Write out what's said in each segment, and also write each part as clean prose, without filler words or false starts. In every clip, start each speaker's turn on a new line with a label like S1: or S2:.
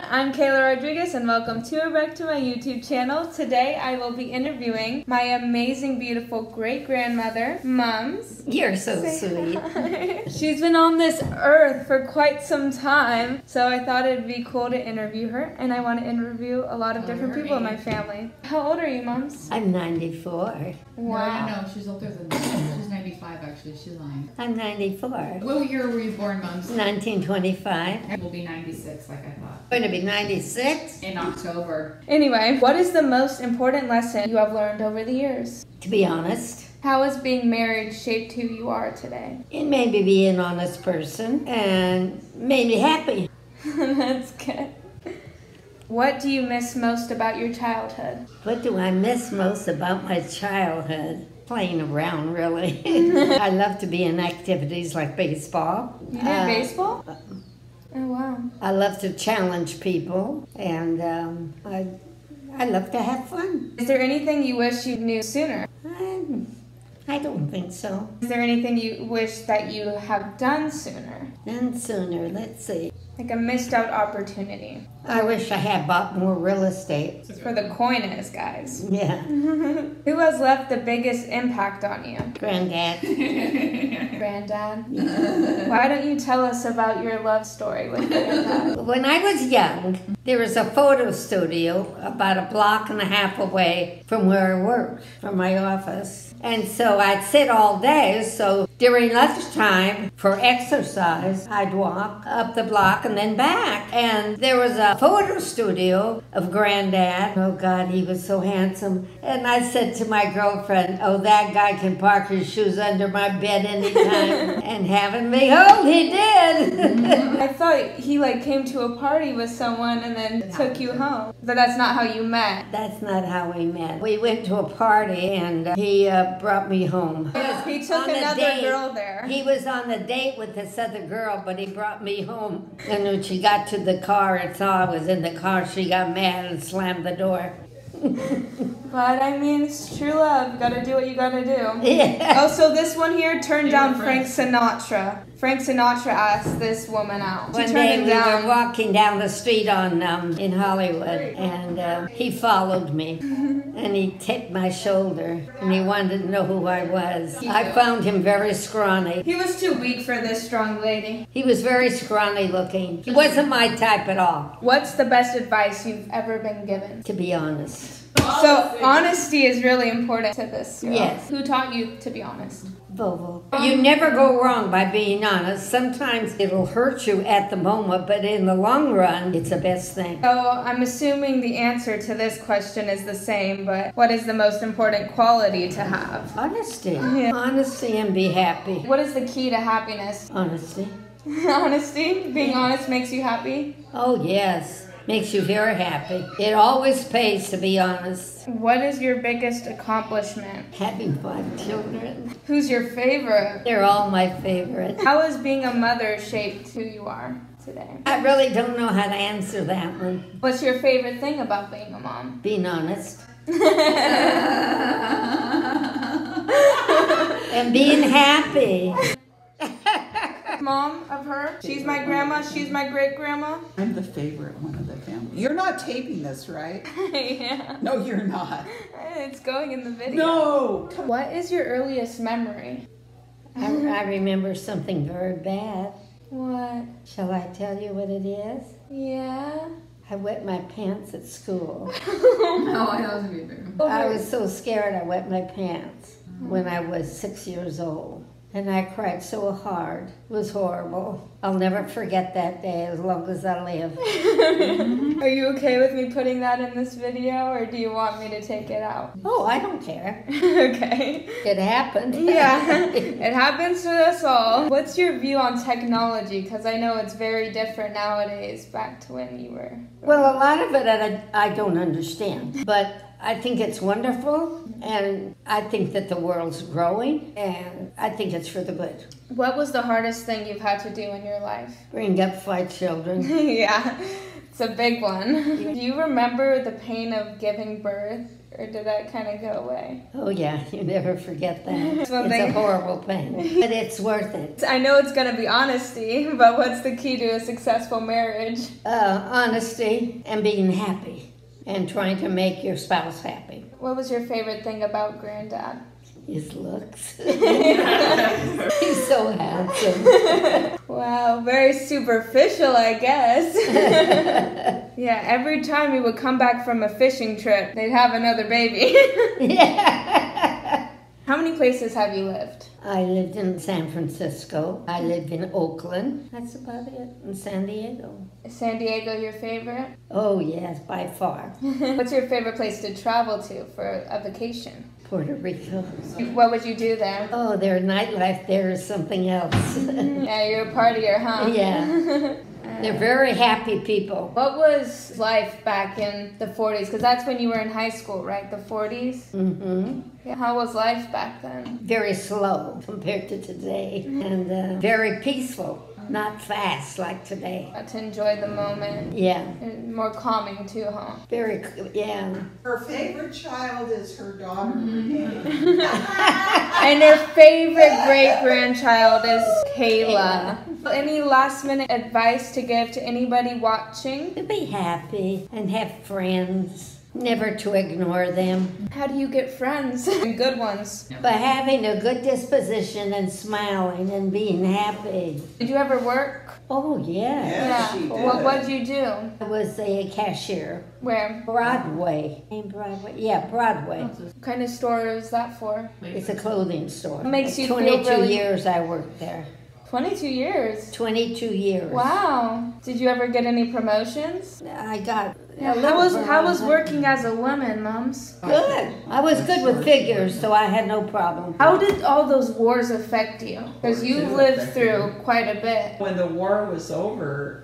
S1: I'm Kayla Rodriguez and welcome to or back to my YouTube channel. Today I will be interviewing my amazing, beautiful great-grandmother, Mums.
S2: You're so sweet.
S1: Hi. She's been on this earth for quite some time, so I thought it'd be cool to interview her, and I want to interview a lot of different people in my family. How old are you, Mums?
S2: I'm 94.
S1: Wow.
S3: No, she's older than me. She's 95 actually, she's lying.
S2: I'm 94.
S3: What year were you born, Mums?
S2: 1925.
S3: We'll be 96 like I thought.
S2: Going to be 96?
S3: In October.
S1: Anyway, what is the most important lesson you have learned over the years?
S2: To be honest,
S1: How has being married shaped who you are today?
S2: it made me be an honest person and made me happy.
S1: That's good. What do you miss most about your childhood?
S2: What do I miss most about my childhood? Playing around, really. I love to be in activities like baseball.
S1: You did baseball? Oh, wow.
S2: I love to challenge people, and I love to have fun.
S1: Is there anything you wish you knew sooner?
S2: I don't think so.
S1: Is there anything you wish that you have done sooner?
S2: None sooner, let's see.
S1: Like a missed out opportunity.
S2: I wish I had bought more real estate.
S1: It's for the coin is, guys.
S2: Yeah.
S1: Who has left the biggest impact on you?
S2: Granddad.
S1: Granddad? Why don't you tell us about your love story with Granddad?
S2: When I was young, there was a photo studio about a block and a half away from where I worked, from my office. And so I'd sit all day, so during lunchtime for exercise, I'd walk up the block and then back. And there was a photo studio of Granddad. Oh God, he was so handsome. And I said to my girlfriend, oh, that guy can park his shoes under my bed anytime. And having me hold, he did.
S1: I thought he came to a party with someone and then took you home. But that's not how you met.
S2: That's not how we met. We went to a party and he brought me home.
S1: He took another girl there.
S2: He was on a date with this other girl, but he brought me home. And when she got to the car and saw I was in the car, she got mad and slammed the door.
S1: But I mean, it's true love. You gotta do what you gotta do.
S2: Yeah.
S1: Oh, so this one here turned down Frank Sinatra. Frank Sinatra asked this woman out.
S2: One day we were walking down the street in Hollywood, and he followed me, and he tipped my shoulder, and he wanted to know who I was. I found him very scrawny.
S1: He was too weak for this strong lady.
S2: He was very scrawny looking. He wasn't my type at all.
S1: What's the best advice you've ever been given?
S2: To be honest.
S1: So honesty is really important to this girl.
S2: Yes.
S1: Who taught you to be honest?
S2: Bobo. You never go wrong by being honest. Sometimes it'll hurt you at the moment, but in the long run, it's the best thing.
S1: So I'm assuming the answer to this question is the same, but what is the most important quality to have?
S2: Honesty.
S1: Yeah.
S2: Honesty and be happy.
S1: What is the key to happiness?
S2: Honesty.
S1: Honesty? Being honest makes you happy?
S2: Oh, yes. Makes you very happy. It always pays to be honest.
S1: What is your biggest accomplishment?
S2: Having 5 children.
S1: Who's your favorite?
S2: They're all my favorite.
S1: How has being a mother shaped who you are today?
S2: I really don't know how to answer that one.
S1: What's your favorite thing about being a mom?
S2: Being honest. And being happy.
S1: Mom of her. She's my grandma. She's my great-grandma.
S4: I'm the favorite one of the family. You're not taping this, right?
S1: Yeah.
S4: No, you're not.
S1: It's going in the video.
S4: No!
S1: What is your earliest memory?
S2: I remember something very bad.
S1: What?
S2: Shall I tell you what it is?
S1: Yeah.
S2: I wet my pants at school.
S3: No, I don't either.
S2: I was so scared I wet my pants when I was 6 years old. And I cried so hard. It was horrible. I'll never forget that day as long as I live.
S1: Are you okay with me putting that in this video, or do you want me to take it out?
S2: Oh, I don't care.
S1: Okay.
S2: It happened.
S1: Yeah, it happens to us all. What's your view on technology? Because I know it's very different nowadays back to when you were...
S2: Well, a lot of it I don't understand. But I think it's wonderful, and I think that the world's growing, and I think it's for the good.
S1: What was the hardest thing you've had to do in your life?
S2: Bring up 5 children.
S1: Yeah, it's a big one. Do you remember the pain of giving birth or did that kind of go away?
S2: Oh yeah, you never forget that. It's
S1: One
S2: a
S1: thing.
S2: horrible thing, but it's worth it.
S1: I know it's gonna be honesty, but what's the key to a successful marriage?
S2: Honesty and being happy and trying to make your spouse happy.
S1: What was your favorite thing about Granddad?
S2: His looks. He's so handsome.
S1: Wow, very superficial, I guess. Yeah, every time we would come back from a fishing trip, they'd have another baby.
S2: Yeah.
S1: How many places have you lived?
S2: I lived in San Francisco. I lived in Oakland. That's about it. In San Diego.
S1: Is San Diego your favorite?
S2: Oh yes, by far.
S1: What's your favorite place to travel to for a vacation?
S2: Puerto Rico.
S1: What would you do there?
S2: Oh, their nightlife there is something else.
S1: Yeah, you're a partier, huh?
S2: Yeah. They're very happy people.
S1: What was life back in the 40s? Because that's when you were in high school, right? The 40s?
S2: Mm-hmm.
S1: Yeah. How was life back then?
S2: Very slow compared to today. And very peaceful. Not fast like today.
S1: To enjoy the moment.
S2: Yeah.
S1: And more calming too, huh?
S2: Very, yeah.
S4: Her favorite child is her daughter, Renee.
S1: And her favorite great-grandchild is Kayla. Any last-minute advice to give to anybody watching?
S2: To be happy and have friends. Never to ignore them.
S1: How do you get friends? And good ones.
S2: By having a good disposition and smiling and being happy.
S1: Did you ever work?
S2: Oh, yeah.
S4: Yeah, she did.
S1: What'd you do?
S2: I was a cashier.
S1: Where?
S2: Broadway. Broadway? Yeah, Broadway.
S1: What kind of store is that for?
S2: It's a clothing store.
S1: What makes you feel
S2: 22
S1: really-
S2: years I worked there.
S1: 22 years.
S2: 22 years.
S1: Wow. Did you ever get any promotions?
S2: I got
S1: Yeah,
S2: a
S1: how was
S2: little
S1: working as a woman, Mums?
S2: good. I was good with figures, so I had no problem.
S1: How did all those wars affect you? Because you lived through quite a bit.
S4: When the war was over,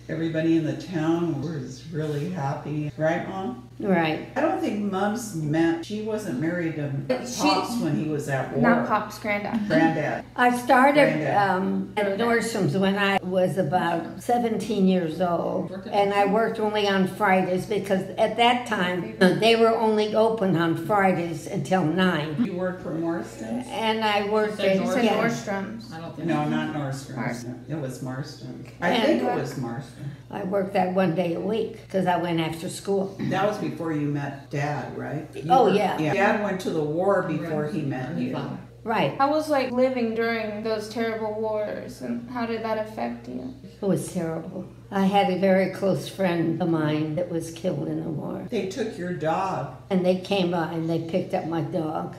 S4: everybody in the town was really happy. Right, Mom?
S2: Right.
S4: I don't think Mom's meant she wasn't married to Pops when he was at war.
S1: Not Pop's granddad.
S4: Granddad.
S2: I started
S4: Granddad.
S2: at Nordstrom's when I was about 17 years old, and I worked only on Fridays because at that time they were only open on Fridays until 9.
S4: You worked for Marston's?
S2: And I worked
S3: Said
S2: at
S1: You said
S2: yeah,
S1: Nordstrom's.
S3: I don't think.
S4: No, not Nordstrom's. It was Marston. I
S2: And-
S4: think it was Marston.
S2: I worked that one day a week because I went after school.
S4: That was before you met Dad, right?
S2: Oh, yeah.
S4: Dad went to the war before he met you.
S2: Right.
S1: How was like living during those terrible wars, and how did that affect you?
S2: It was terrible. I had a very close friend of mine that was killed in the war.
S4: They took your dog.
S2: And they came by and they picked up my dog.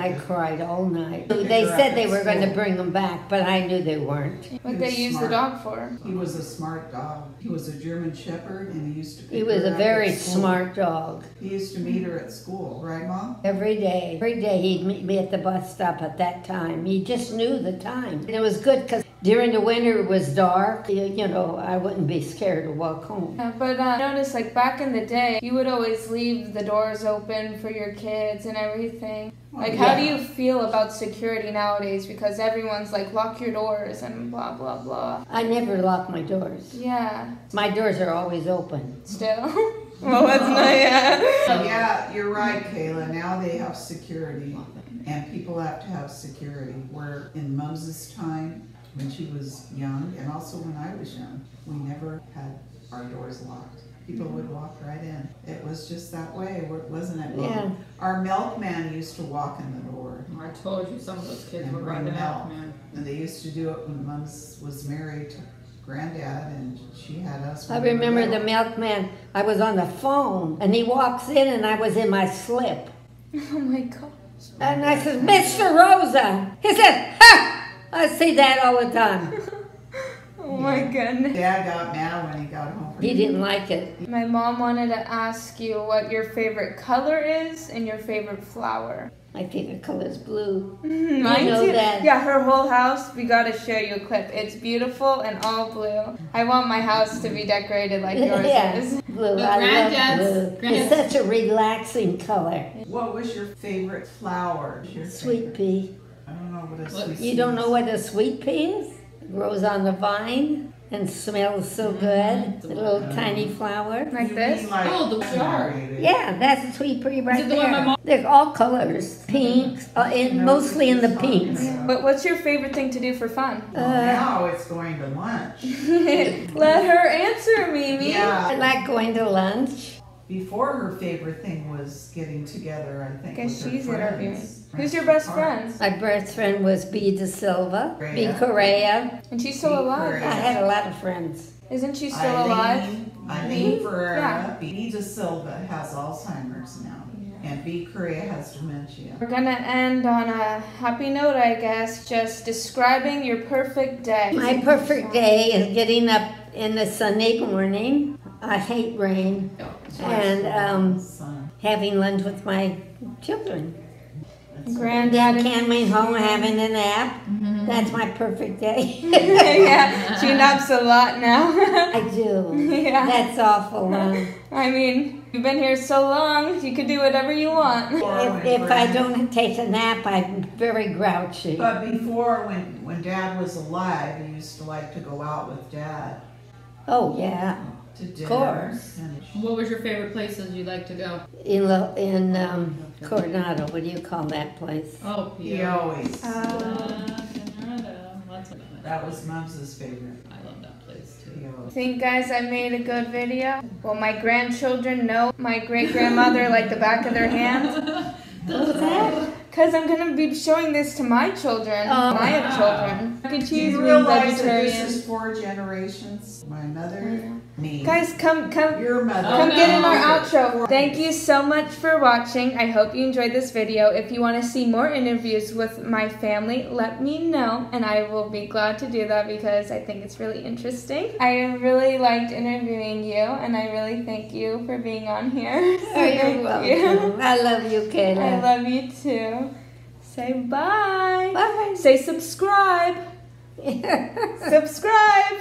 S2: I cried all night. They said they were going to bring him back, but I knew they weren't.
S1: What they use the dog for?
S4: He was a smart dog. He was a German Shepherd, and he used to.
S2: He
S4: pick
S2: was
S4: her
S2: a
S4: up
S2: very
S4: at school.
S2: smart dog.
S4: He used to meet her at school, right, Mom?
S2: Every day he'd meet me at the bus stop at that time. He just knew the time. And it was good because during the winter it was dark. You know, I wouldn't be scared to walk home.
S1: Yeah, but I noticed like back in the day, you would always leave the doors open for your kids and everything. Like, how do you feel about security nowadays? Because everyone's like, lock your doors and blah, blah, blah.
S2: I never lock my doors.
S1: Yeah,
S2: My doors are always open.
S1: still. Well, that's not, yeah.
S4: Yeah, you're right, Kayla. Now they have security, and people have to have security. Where in Mom's time, when she was young, and also when I was young, we never had our doors locked. People would walk right in. It was just that way, wasn't it, Mom?
S2: Yeah.
S4: Our milkman used to walk in the door.
S3: I told you some of those kids
S4: And
S3: were
S4: bring
S3: running
S4: milk.
S3: out, man.
S4: And they used to do it when Mom was married to Granddad, and she had us.
S2: I
S4: when we were
S2: remember the
S4: little.
S2: milkman, I was on the phone, and he walks in and I was in my slip.
S1: Oh my gosh.
S2: And I said, Mr. Rosa. He said, ha! I see that all the time.
S1: Oh my goodness.
S4: Dad got mad when he got home.
S2: He didn't like it.
S1: My mom wanted to ask you what your favorite color is and your favorite flower.
S2: My favorite color is blue.
S1: Mine
S2: know
S1: too.
S2: that.
S1: Yeah, her whole house, we gotta show you a clip. It's beautiful and all blue. I want my house to be decorated like yours
S2: Yeah,
S1: is.
S2: blue.
S3: But
S2: I love
S3: Granddad's-
S2: blue. It's such a relaxing color.
S4: What was your favorite flower?
S2: Sweet pea.
S4: I don't know what a
S3: What-
S4: sweet pea
S2: You don't know
S4: is.
S2: what a sweet pea is? It grows on the vine. and smells so good. The little tiny flower.
S1: Like this?
S3: Oh, the jar.
S2: Yeah, that's a sweet pea right
S3: Is it the one my
S2: there.
S3: mom-
S2: They're all colors, pinks, mostly in the pinks.
S1: But what's your favorite thing to do for fun?
S4: Now it's going to lunch.
S1: Let her answer, Mimi.
S2: I
S4: Yeah.
S2: like going to lunch.
S4: Before, her favorite thing was getting together, I think,
S1: Guess
S4: with her
S1: she's
S4: friends.
S1: interviewing. Who's your best friend?
S2: My best friend was B. De Silva, B.
S4: Correa.
S2: Correa.
S1: And she's still
S4: B.
S1: alive.
S2: I had a lot of friends.
S1: Isn't she still alive?
S4: Eileen Ferreira.
S1: Yeah.
S4: B. De Silva has Alzheimer's now. And B. Correa has dementia.
S1: We're gonna end on a happy note, I guess, just describing your perfect day.
S2: My perfect day is getting up in the Sunday morning. I hate rain. And
S4: Son.
S2: having lunch with my children.
S1: Granddad and
S2: Coming home, having a nap. That's my perfect day.
S1: yeah, she naps a lot now.
S2: I do.
S1: Yeah.
S2: That's awful.
S1: I mean, you've been here so long, you could do whatever you want.
S2: If I don't take a nap, I'm very grouchy.
S4: But before, when Dad was alive, he used to like to go out with Dad
S2: Oh yeah,
S4: to dinner.
S2: course.
S4: And
S3: What was your favorite places you'd like to go?
S2: in Coronado. What do you call that place?
S3: Oh,
S4: he
S3: Pierre.
S4: always,
S3: Canada. Lots of
S4: that was Mum's favorite.
S3: I love that place
S4: He
S3: too.
S4: always-
S1: Think, guys, I made a good video? Well, my grandchildren know my great-grandmother like the back of their hand.
S2: What was that?
S1: Because I'm going to be showing this to my children.
S2: Oh.
S1: I have children. Mac and
S4: Do
S1: cheese,
S4: you
S1: being
S4: realize that
S1: vegetarian.
S4: this is 4 generations? My mother, me,
S1: Guys, come
S4: your mother.
S1: Come get in our
S4: Oh,
S1: outro. Thank you so much for watching. I hope you enjoyed this video. If you want to see more interviews with my family, let me know, and I will be glad to do that because I think it's really interesting. I really liked interviewing you, and I really thank you for being on here. So
S2: Oh, you're
S1: thank
S2: welcome.
S1: you.
S2: I love you, Kayla.
S1: I love you too. Say bye.
S2: Bye.
S1: Say subscribe. Subscribe.